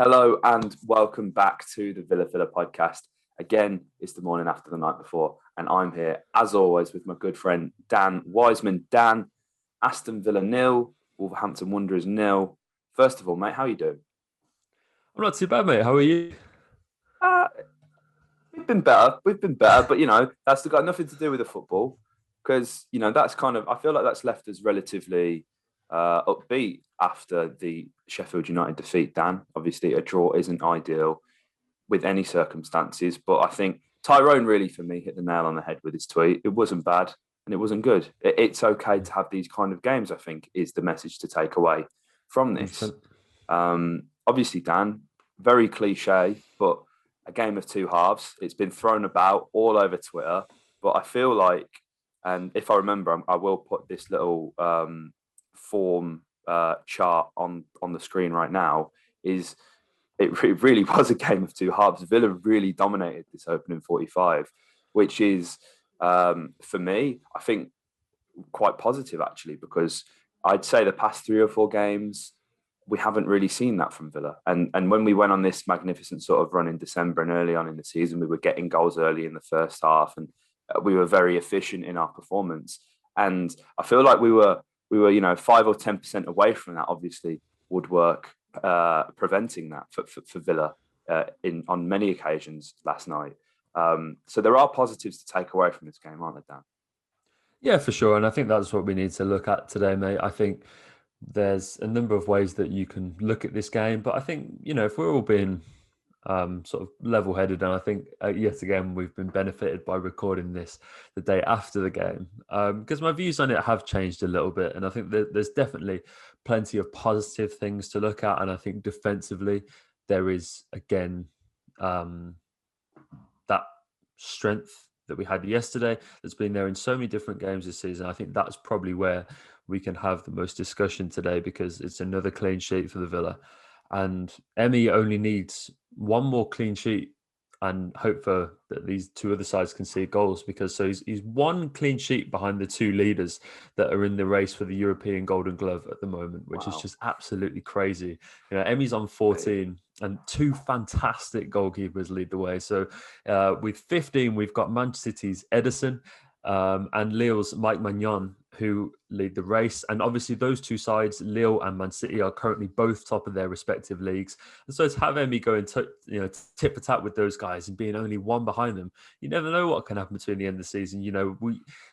Hello and welcome back to the Villa Villa podcast. Again, it's the morning after the night before, and I'm here, as always, with my good friend Dan Wiseman. Dan, Aston Villa 0, Wolverhampton Wanderers 0. First of all, mate, how are you doing? I'm not too bad, mate. How are you? Uh, we've been better. But, that's got nothing to do with the football because, that's I feel like that's left us relatively upbeat after the Sheffield United defeat, Dan. Obviously, a draw isn't ideal with any circumstances. But I think Tyrone really, for me, hit the nail on the head with his tweet. It wasn't bad and it wasn't good. It's okay to have these kind of games, I think, is the message to take away from this. 100%. Obviously, Dan, very cliche, but a game of two halves. It's been thrown about all over Twitter. But I feel like, and if I remember, I will put this little form chart on the screen right now, is it really was a game of two halves. Villa really dominated this opening 45, which is, for me, I think quite positive actually, because I'd say the past 3 or 4 games, we haven't really seen that from Villa. And when we went on this magnificent sort of run in December and early on in the season, we were getting goals early in the first half, and we were very efficient in our performance. And I feel like we were 5 or 10% away from that. Obviously, woodwork preventing that for Villa on many occasions last night. So there are positives to take away from this game, aren't there, Dan? Yeah, for sure. And I think that's what we need to look at today, mate. I think there's a number of ways that you can look at this game. But I think, if we're all being sort of level-headed, and I think yet again we've been benefited by recording this the day after the game, because my views on it have changed a little bit, and I think that there's definitely plenty of positive things to look at, and I think defensively there is again that strength that we had yesterday that's been there in so many different games this season. I think that's probably where we can have the most discussion today, because it's another clean sheet for the Villa. And Emmy only needs one more clean sheet and hope for that these two other sides can see goals, because he's one clean sheet behind the two leaders that are in the race for the European Golden Glove at the moment, which is just absolutely crazy. Emmy's on 14 and two fantastic goalkeepers lead the way. So with 15, we've got Manchester City's Edison and Lille's Mike Magnon, who lead the race. And obviously those two sides, Lille and Man City, are currently both top of their respective leagues. And so to have Emmy go and tip for tap with those guys and being only one behind them, you never know what can happen between the end of the season.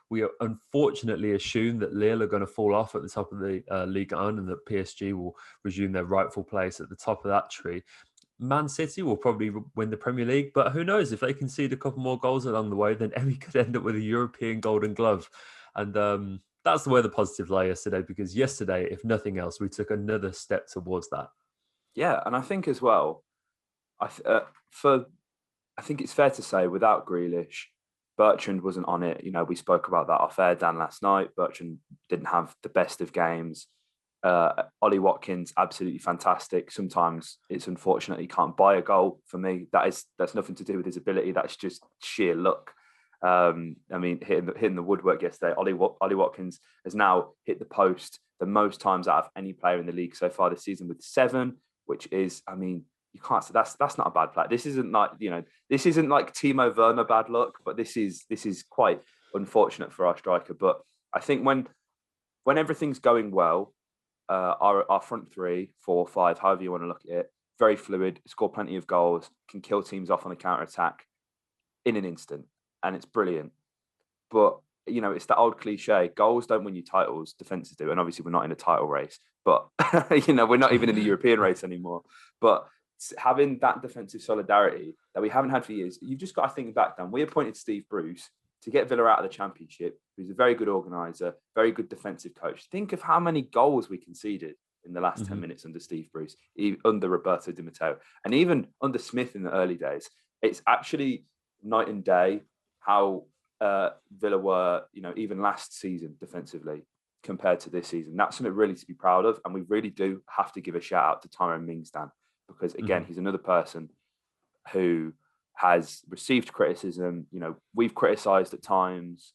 We unfortunately assume that Lille are going to fall off at the top of the Ligue 1 and that PSG will resume their rightful place at the top of that tree. Man City will probably win the Premier League, but who knows, if they concede a couple more goals along the way, then Emmy could end up with a European Golden Glove. And that's the way the positives lie yesterday, because yesterday, if nothing else, we took another step towards that. Yeah, and I think as well, I think it's fair to say without Grealish, Bertrand wasn't on it. We spoke about that off air, Dan, last night. Bertrand didn't have the best of games. Ollie Watkins, absolutely fantastic. Sometimes it's unfortunate he can't buy a goal. For me, that's nothing to do with his ability. That's just sheer luck. Hitting the woodwork yesterday. Ollie Watkins has now hit the post the most times out of any player in the league so far this season, with 7, which is, you can't say that's not a bad play. This isn't like Timo Werner bad luck, but this is quite unfortunate for our striker. But I think when everything's going well, our front 3, 4, 5, however you want to look at it, very fluid, score plenty of goals, can kill teams off on the counter attack in an instant, and it's brilliant. But it's that old cliche: goals don't win you titles, defenses do. And obviously, we're not in a title race, but we're not even in the European race anymore. But having that defensive solidarity that we haven't had for years, you've just got to think back, Dan. We appointed Steve Bruce to get Villa out of the Championship, who's a very good organiser, very good defensive coach. Think of how many goals we conceded in the last 10 minutes under Steve Bruce, under Roberto Di Matteo, and even under Smith in the early days. It's actually night and day how Villa were, even last season defensively compared to this season. That's something really to be proud of, and we really do have to give a shout out to Tyrone Mings, Dan, because again, he's another person who has received criticism. We've criticised at times.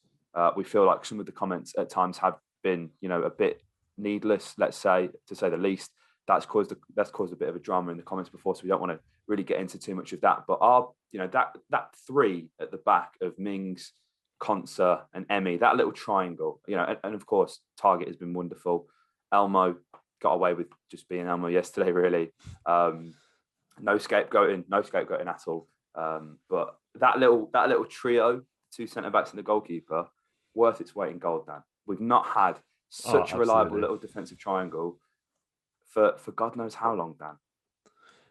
We feel like some of the comments at times have been, a bit needless, let's say, to say the least. that's caused a bit of a drama in the comments before, so we don't want to really get into too much of that. But that three at the back of Mings, Konsa, and Emmy, that little triangle, and of course Target has been wonderful. Elmo got away with just being Elmo yesterday, really. No scapegoating at all. But that little trio, two centre backs and the goalkeeper, worth its weight in gold, Dan. We've not had such a reliable little defensive triangle for God knows how long, Dan.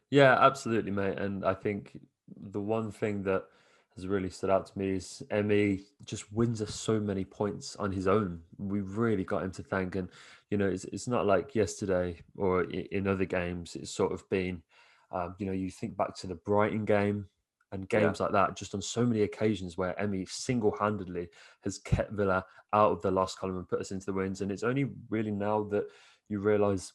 Yeah, absolutely, mate. And I think the one thing that has really stood out to me is Emmy just wins us so many points on his own. We've really got him to thank. And, it's not like yesterday or in other games, it's sort of been, you think back to the Brighton game and games like that, just on so many occasions where Emmy single-handedly has kept Villa out of the loss column and put us into the wins. And it's only really now that you realise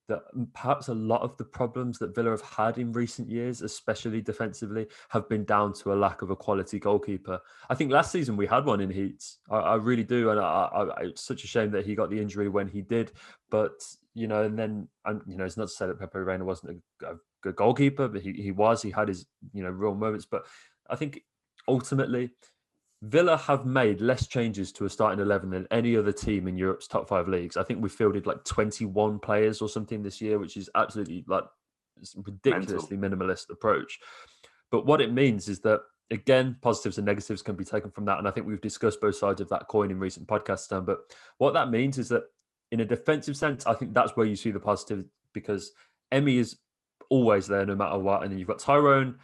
that perhaps a lot of the problems that Villa have had in recent years, especially defensively, have been down to a lack of a quality goalkeeper. I think last season we had one in Heats. I really do. And it's such a shame that he got the injury when he did. But, and then, it's not to say that Pepe Reina wasn't a good goalkeeper, but he was. He had his, real moments. But I think ultimately, Villa have made less changes to a starting 11 than any other team in Europe's top 5 leagues. I think we fielded like 21 players or something this year, which is absolutely ridiculously minimalist approach. But what it means is that, again, positives and negatives can be taken from that. And I think we've discussed both sides of that coin in recent podcasts, Dan. But what that means is that in a defensive sense, I think that's where you see the positive, because Emmy is always there no matter what. And then you've got Tyrone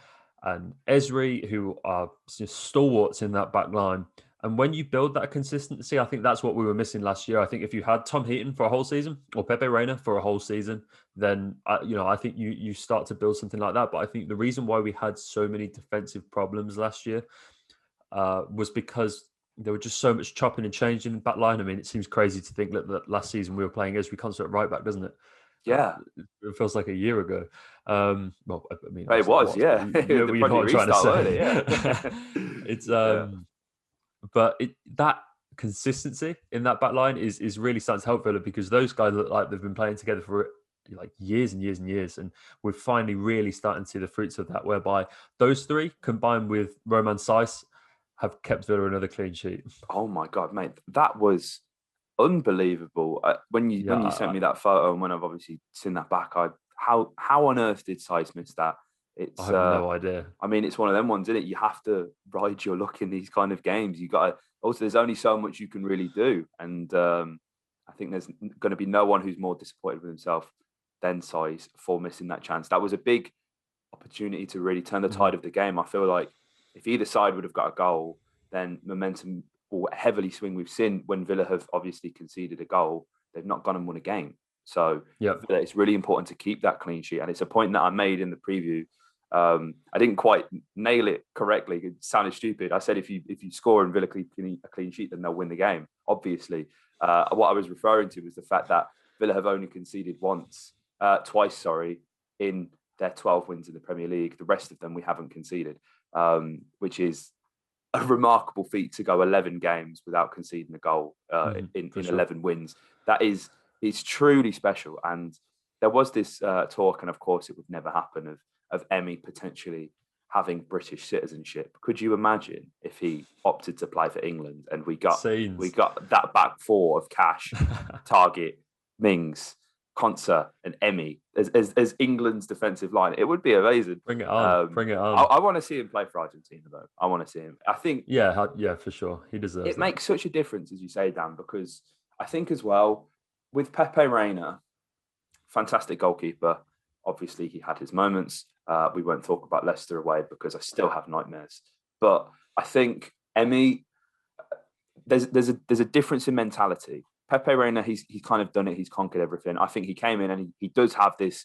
and Esri, who are just stalwarts in that back line. And when you build that consistency, I think that's what we were missing last year. I think if you had Tom Heaton for a whole season or Pepe Reina for a whole season, then, I think you start to build something like that. But I think the reason why we had so many defensive problems last year was because there were just so much chopping and changing in the back line. I mean, it seems crazy to think that last season we were playing Esri Konsa at right back, doesn't it? Yeah. It feels like a year ago. Well, I mean, it was, yeah. You know what I'm trying to say. Yeah. It's but that consistency in that back line is really starting to help Villa, because those guys look like they've been playing together for like years and years and years, and we're finally really starting to see the fruits of that, whereby those three combined with Roman Saiss have kept Villa another clean sheet. Oh my God, mate, that was unbelievable. When you sent me that photo, and when I've obviously seen that back, how on earth did Saiss miss that? I have no idea. I mean, it's one of them ones, isn't it? You have to ride your luck in these kind of games. You got to also. There's only so much you can really do, and I think there's going to be no one who's more disappointed with himself than Saiss for missing that chance. That was a big opportunity to really turn the tide of the game. I feel like if either side would have got a goal, then momentum will heavily swing. We've seen when Villa have obviously conceded a goal, they've not gone and won a game. So it's really important to keep that clean sheet. And it's a point that I made in the preview. I didn't quite nail it correctly. It sounded stupid. I said if you score and Villa keep a clean sheet, then they'll win the game. Obviously, what I was referring to was the fact that Villa have only conceded twice, in their 12 wins in the Premier League. The rest of them we haven't conceded, which is a remarkable feat to go 11 games without conceding a goal in 11 wins. It's truly special. And there was this talk, and of course it would never happen, of Emmy potentially having British citizenship. Could you imagine if he opted to play for England and we got that back four of Cash, Target, Mings, Konsa, and Emmy as England's defensive line? It would be amazing. Bring it on. I want to see him play for Argentina, though. I want to see him. I think, yeah, for sure, he deserves it. It makes such a difference, as you say, Dan, because I think as well with Pepe Reina, fantastic goalkeeper. Obviously, he had his moments. We won't talk about Leicester away because I still have nightmares. But I think Emmy, there's a difference in mentality. Pepe Reina, he's kind of done it. He's conquered everything. I think he came in and he does have this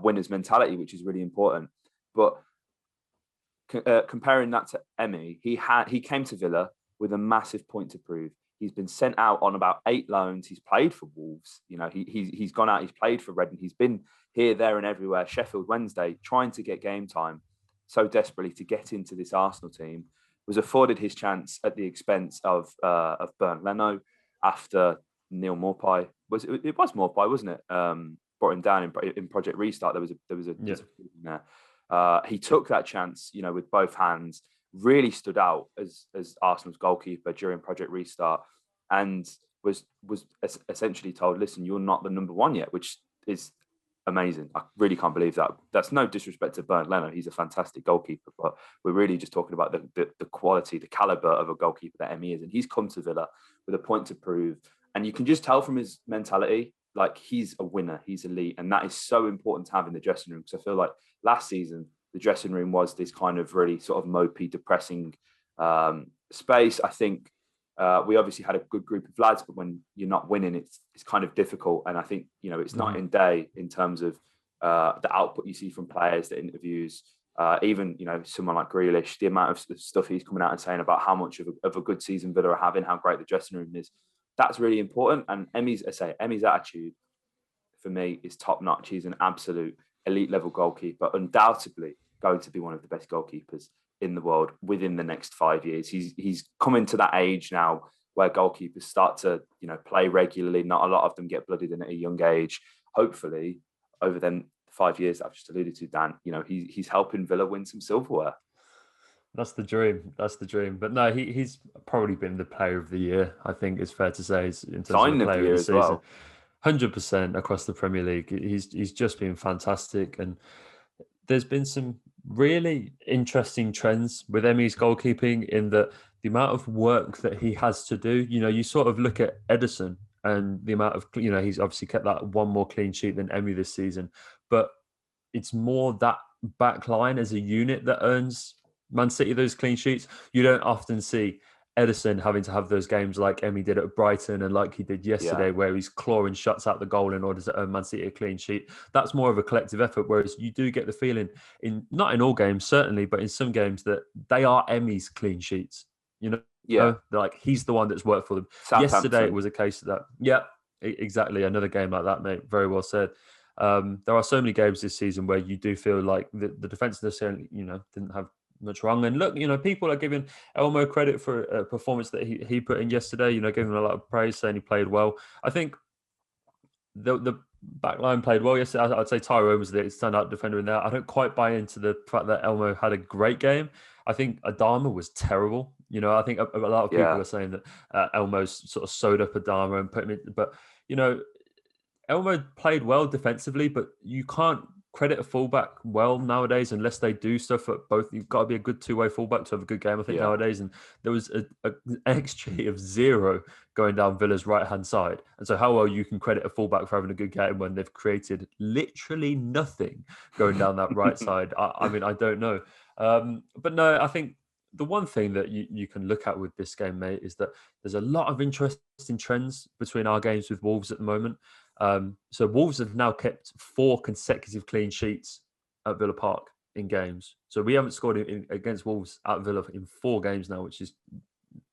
winner's mentality, which is really important. But comparing that to Emmy, he came to Villa with a massive point to prove. He's been sent out on about 8 loans. He's played for Wolves. He's gone out. He's played for Reading. He's been here, there, and everywhere. Sheffield Wednesday, trying to get game time so desperately to get into this Arsenal team. Was afforded his chance at the expense of Bernd Leno after Neil Maupay. It was Maupay, wasn't it? brought him down in Project Restart. There was a there. He took that chance, with both hands. Really stood out as Arsenal's goalkeeper during Project Restart, and was essentially told, "Listen, you're not the number one yet," which is amazing. I really can't believe that. That's no disrespect to Bernd Leno. He's a fantastic goalkeeper, but we're really just talking about the quality, the caliber of a goalkeeper that Emmy is. And he's come to Villa with a point to prove. And you can just tell from his mentality, like, he's a winner, he's elite. And that is so important to have in the dressing room. Because I feel like last season, the dressing room was this kind of really sort of mopey, depressing space. I think we obviously had a good group of lads, but when you're not winning, it's kind of difficult. And I think, it's night and day in terms of the output you see from players, the interviews, even, someone like Grealish, the amount of stuff he's coming out and saying about how much of a good season Villa are having, how great the dressing room is. That's really important. And Emmy's attitude for me is top notch. He's an absolute elite level goalkeeper, undoubtedly going to be one of the best goalkeepers in the world within the next 5 years. He's coming to that age now where goalkeepers start to, play regularly. Not a lot of them get blooded in at a young age. Hopefully, over them 5 years that I've just alluded to, Dan, he's helping Villa win some silverware. That's the dream. But no, he's probably been the player of the year. I think it's fair to say, in terms of the player of the season. Well. 100% across the Premier League. He's just been fantastic, and there's been some really interesting trends with Emmy's goalkeeping in that the amount of work that he has to do. You sort of look at Edison and the amount of, he's obviously kept that one more clean sheet than Emmy this season, but it's more that back line as a unit that earns Man City those clean sheets. You don't often see Edison having to have those games like Emmy did at Brighton and like he did yesterday, where he's clawing shots out the goal in order to earn Man City a clean sheet. That's more of a collective effort, whereas you do get the feeling, not in all games certainly, but in some games, that they are Emmy's clean sheets. Like, he's the one that's worked for them. Yesterday it was a case of that. Yeah, exactly. Another game like that, mate. Very well said. There are so many games this season where you do feel like the defence necessarily, didn't have much wrong. And look, people are giving Elmo credit for a performance that he put in yesterday, giving him a lot of praise, saying he played well. I think the back line played well yesterday. I'd say Tyrone was the standout defender in there. I don't quite buy into the fact that Elmo had a great game. I think Adama was terrible. I think a lot of people are saying that Elmo's sort of sewed up Adama and put him in, but Elmo played well defensively, but you can't credit a fullback well nowadays unless they do stuff at both. You've got to be a good two-way fullback to have a good game, I think, nowadays. And there was an XG of 0 going down Villa's right-hand side. And so how well you can credit a fullback for having a good game when they've created literally nothing going down that right side? I mean, I don't know. But no, I think the one thing that you can look at with this game, mate, is that there's a lot of interesting trends between our games with Wolves at the moment. So Wolves have now kept 4 consecutive clean sheets at Villa Park in games. So we haven't scored against Wolves at Villa in 4 games now, which is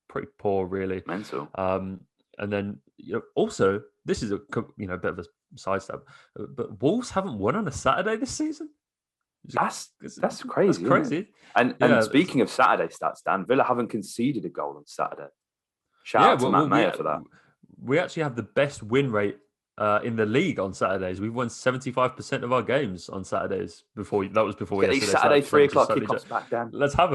pretty poor, really. Mental. And then also, this is a bit of a sidestep, but Wolves haven't won on a Saturday this season. That's crazy. That's crazy. And speaking of Saturday stats, Dan, Villa haven't conceded a goal on Saturday. Shout out to Matt Mayer for that. We actually have the best win rate in the league on Saturdays. We've won 75% of our games on Saturdays. Before yesterday. Saturday 3 o'clock kickoffs back, Dan. Let's have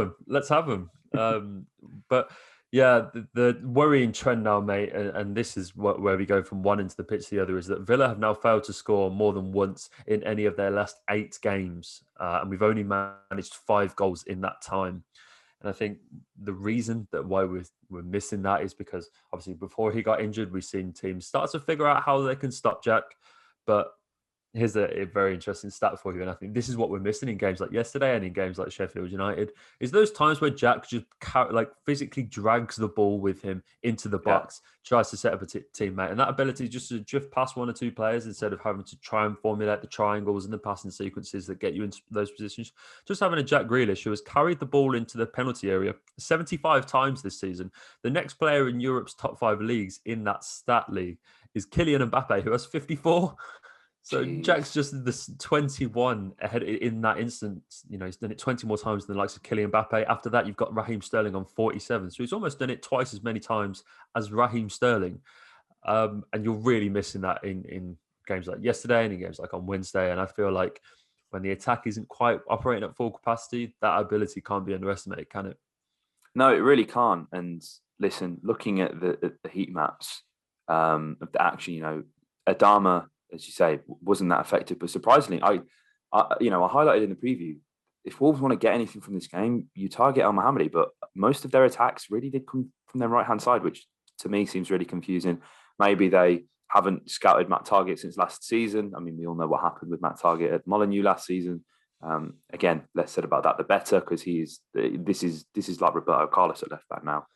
them. But yeah, the worrying trend now, mate, and this is where we go from one into the pitch to the other, is that Villa have now failed to score more than once in any of their last 8 games. And we've only managed 5 goals in that time. And I think the reason that why we're missing that is because obviously before he got injured, we've seen teams start to figure out how they can stop Jack. But here's a very interesting stat for you. And I think this is what we're missing in games like yesterday and in games like Sheffield United, is those times where Jack just physically drags the ball with him into the box, tries to set up a teammate. And that ability just to drift past 1 or 2 players instead of having to try and formulate the triangles and the passing sequences that get you into those positions. Just having a Jack Grealish who has carried the ball into the penalty area 75 times this season. The next player in Europe's top 5 leagues in that stat league is Kylian Mbappe, who has 54. So jeez. Jack's just this 21 ahead in that instance. He's done it 20 more times than the likes of Kylian Mbappe. After that, you've got Raheem Sterling on 47. So he's almost done it twice as many times as Raheem Sterling. And you're really missing that in games like yesterday and in games like on Wednesday. And I feel like when the attack isn't quite operating at full capacity, that ability can't be underestimated, can it? No, it really can't. And listen, looking at the heat maps of the action, Adama, as you say, wasn't that effective. But surprisingly, I highlighted in the preview, if Wolves want to get anything from this game, you target Al Mohammadi, but most of their attacks really did come from their right-hand side, which to me seems really confusing. Maybe they haven't scouted Matt Targett since last season. I mean, we all know what happened with Matt Targett at Molineux last season. Again, less said about that, the better, because this is like Roberto Carlos at left back now.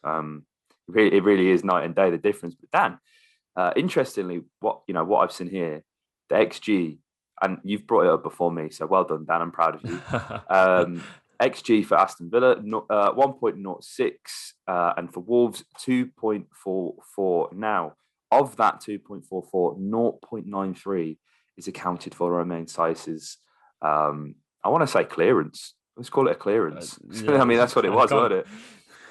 It really is night and day, the difference. But Dan, interestingly, what I've seen here, the XG, and you've brought it up before me, so well done, Dan. I'm proud of you. XG for Aston Villa, 1.06, and for Wolves, 2.44. Now, of that 2.44, 0.93 is accounted for Romain Saïss's, I want to say clearance. Let's call it a clearance. Yeah, I mean, that's what it was, wasn't it?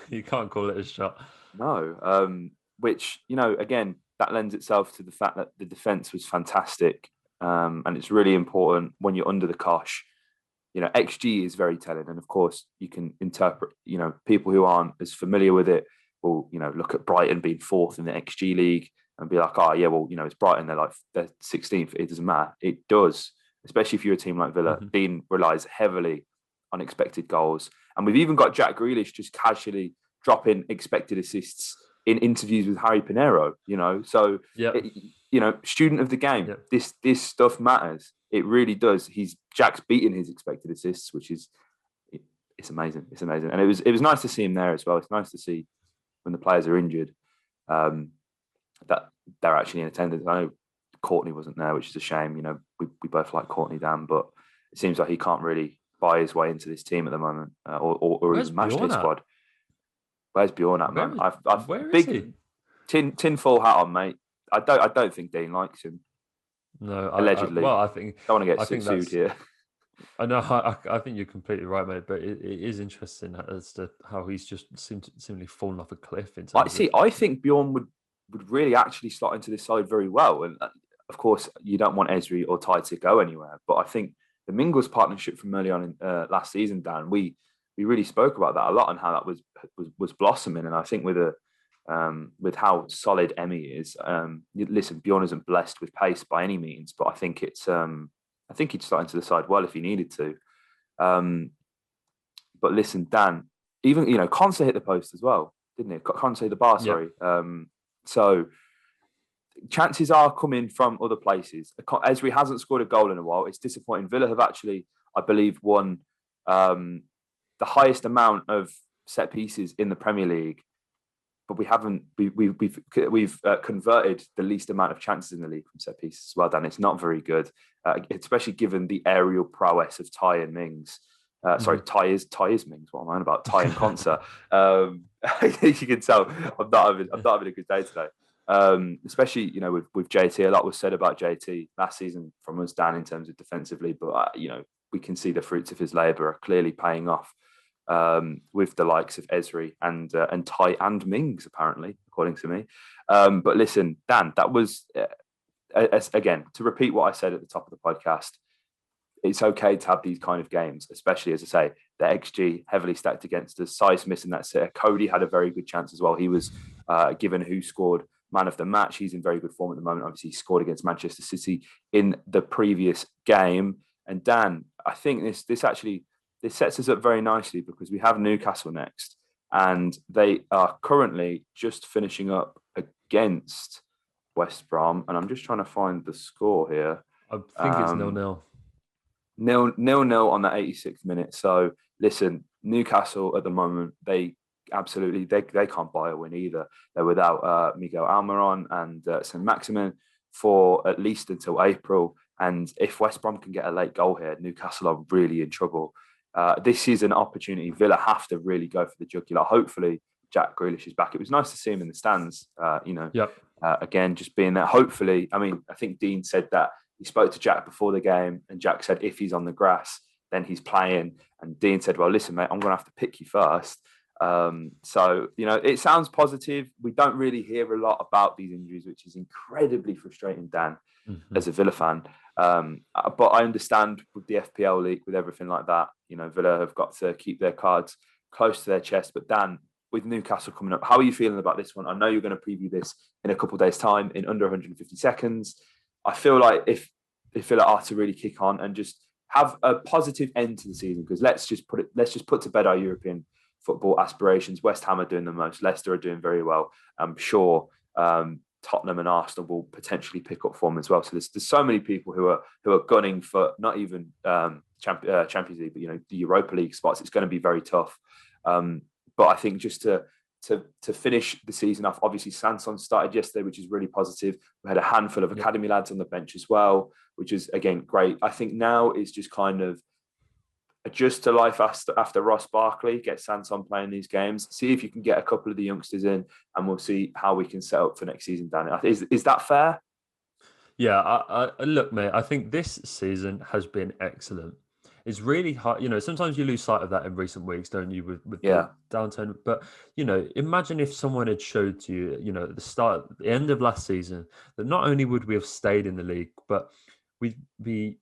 You can't call it a shot. No. Which, again, that lends itself to the fact that the defence was fantastic. And it's really important when you're under the cosh. XG is very telling. And of course, you can interpret, people who aren't as familiar with it will, look at Brighton being fourth in the XG league and be like, oh, yeah, well, it's Brighton. They're 16th. It doesn't matter. It does, especially if you're a team like Villa. Mm-hmm. Dean relies heavily on expected goals. And we've even got Jack Grealish just casually dropping expected assists in interviews with Harry Pinero, So, yep. Student of the game, yep. This stuff matters. It really does. Jack's beating his expected assists, which is, it's amazing. It's amazing. And it was nice to see him there as well. It's nice to see when the players are injured, that they're actually in attendance. I know Courtney wasn't there, which is a shame. We both like Courtney, Dan, but it seems like he can't really buy his way into this team at the moment, or even match day squad. Where's Bjorn at, man? Where is he? Tinfoil hat on, mate. I don't think Dean likes him. No, allegedly. I think don't want to get sued here. I know. I think you're completely right, mate. But it is interesting as to how he's just seemingly fallen off a cliff. I think Bjorn would really actually slot into this side very well. And of course, you don't want Ezri or Ty to go anywhere. But I think the Mingles partnership from early on in last season, Dan, we really spoke about that a lot and how that was blossoming. And I think with how solid Emmy is, listen, Bjorn isn't blessed with pace by any means, but I think he'd slot into the side well if he needed to. But listen, Dan, even Conte hit the post as well, didn't he? Conte the bar, sorry. Yep. So chances are coming from other places. Ezri hasn't scored a goal in a while. It's disappointing. Villa have actually, I believe, won the highest amount of set pieces in the Premier League, but we haven't. We've converted the least amount of chances in the league from set pieces as well, Dan. It's not very good, especially given the aerial prowess of Ty and Mings. Sorry, Ty is Mings. What am I on about? Ty and Conser. You can tell I'm not having a good day today. Especially with JT. A lot was said about JT last season from us, Dan, in terms of defensively, but we can see the fruits of his labour are clearly paying off with the likes of Ezri and Ty and Mings, apparently, according to me. But listen, Dan, that was again, to repeat what I said at the top of the podcast. It's okay to have these kind of games, especially, as I say, the XG heavily stacked against us. Size missing that sitter. Cody had a very good chance as well. He was given who scored man of the match. He's in very good form at the moment. Obviously, he scored against Manchester City in the previous game. And Dan, I think this sets us up very nicely because we have Newcastle next, and they are currently just finishing up against West Brom. And I'm just trying to find the score here. I think it's 0-0. 0-0 on the 86th minute. So listen, Newcastle at the moment, they can't buy a win either. They're without Miguel Almiron and St. Maximin for at least until April. And if West Brom can get a late goal here, Newcastle are really in trouble. This is an opportunity. Villa have to really go for the jugular. Hopefully, Jack Grealish is back. It was nice to see him in the stands. Again, just being there. Hopefully, I think Dean said that he spoke to Jack before the game, and Jack said if he's on the grass, then he's playing. And Dean said, "Well, listen, mate, I'm going to have to pick you first." So, it sounds positive. We don't really hear a lot about these injuries, which is incredibly frustrating, Dan, as a Villa fan. But I understand with the FPL league, with everything like that, Villa have got to keep their cards close to their chest. But Dan, with Newcastle coming up, how are you feeling about this one? I know you're going to preview this in a couple of days' time in under 150 seconds. I feel like if Villa are to really kick on and just have a positive end to the season, because let's just put to bed our European football aspirations. West Ham are doing the most. Leicester are doing very well. I'm sure Tottenham and Arsenal will potentially pick up form as well. So there's so many people who are gunning for not even Champions League, but the Europa League spots. It's going to be very tough. But I think just to finish the season off, obviously Sanson started yesterday, which is really positive. We had a handful of academy lads on the bench as well, which is again great. I think now it's just kind of adjust to life after Ross Barkley, get Sanson playing these games, see if you can get a couple of the youngsters in, and we'll see how we can set up for next season, Dan. Is that fair? Yeah, I look, mate, I think this season has been excellent. It's really hard, sometimes you lose sight of that in recent weeks, don't you, with the downturn. But, imagine if someone had showed to you, at the end of last season, that not only would we have stayed in the league, but we'd be,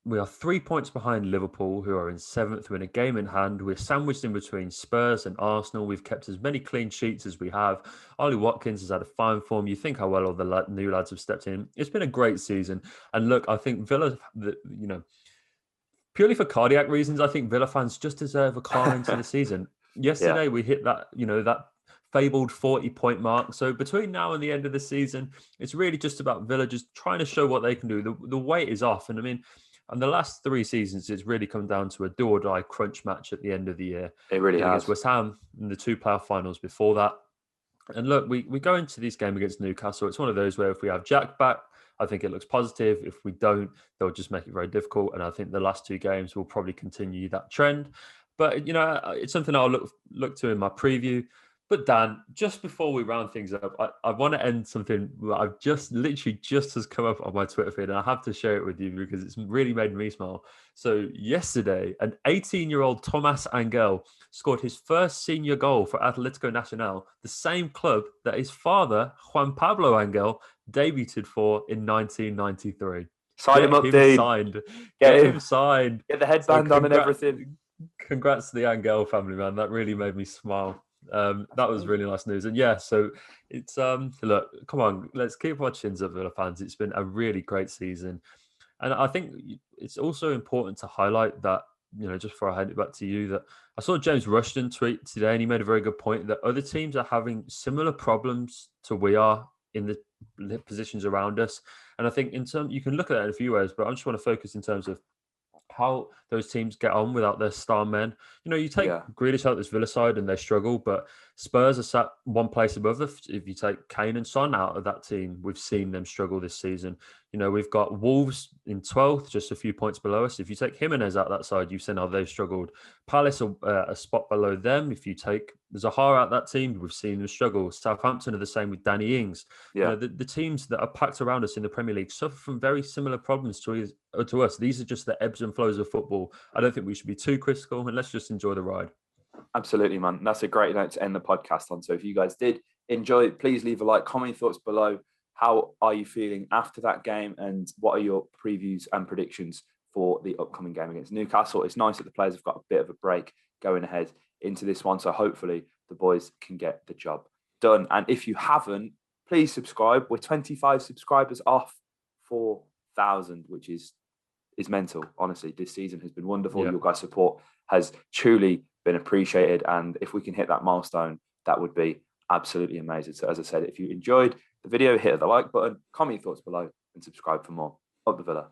we are 3 points behind Liverpool, who are in 7th. We're in a game in hand. We're sandwiched in between Spurs and Arsenal. We've kept as many clean sheets as we have. Ollie Watkins has had a fine form. You think how well all the new lads have stepped in. It's been a great season. And look, I think Villa, purely for cardiac reasons, I think Villa fans just deserve a car into the season. Yesterday, we hit that, that fabled 40-point mark. So between now and the end of the season, it's really just about Villa just trying to show what they can do. The weight is off. And I mean, and the last 3 seasons, it's really come down to a do or die crunch match at the end of the year. It really has. Against West Ham in the 2 playoff finals before that. And look, we go into this game against Newcastle. It's one of those where if we have Jack back, I think it looks positive. If we don't, they'll just make it very difficult. And I think the last 2 games will probably continue that trend. But, it's something I'll look to in my preview. But Dan, just before we round things up, I want to end something that I've just has come up on my Twitter feed, and I have to share it with you because it's really made me smile. So yesterday, an 18-year-old Thomas Angel scored his first senior goal for Atlético Nacional, the same club that his father, Juan Pablo Angel, debuted for in 1993. Sign him up, Dean. Signed. Get him signed. Get the headband on and everything. Congrats to the Angel family, man. That really made me smile. That was really nice news. And so it's look, come on, let's keep our chins up, Villa fans. It's been a really great season. And I think it's also important to highlight that, just before I hand it back to you, that I saw James Rushton tweet today, and he made a very good point that other teams are having similar problems to we are in the positions around us. And I think you can look at that in a few ways, but I just want to focus in terms of how those teams get on without their star men. You take Grealish out this Villa side and they struggle, but Spurs are sat one place above them. If you take Kane and Son out of that team, we've seen them struggle this season. We've got Wolves in 12th, just a few points below us. If you take Jimenez out that side, you've seen how they've struggled. Palace are a spot below them. If you take Zaha out that team, we've seen them struggle. Southampton are the same with Danny Ings. The teams that are packed around us in the Premier League suffer from very similar problems to us. These are just the ebbs and flows of football. I don't think we should be too critical, and let's just enjoy the ride. Absolutely, man. That's a great note to end the podcast on. So if you guys did enjoy it, please leave a like, comment your thoughts below. How are you feeling after that game, and what are your previews and predictions for the upcoming game against Newcastle? It's nice that the players have got a bit of a break going ahead into this one, so hopefully the boys can get the job done. And if you haven't, please subscribe. We're 25 subscribers off 4,000, which is mental. Honestly, this season has been wonderful. Your guys' support has truly been appreciated, and if we can hit that milestone, that would be absolutely amazing. So as I said, if you enjoyed the video, hit the like button, comment your thoughts below, and subscribe for more. Up the Villa.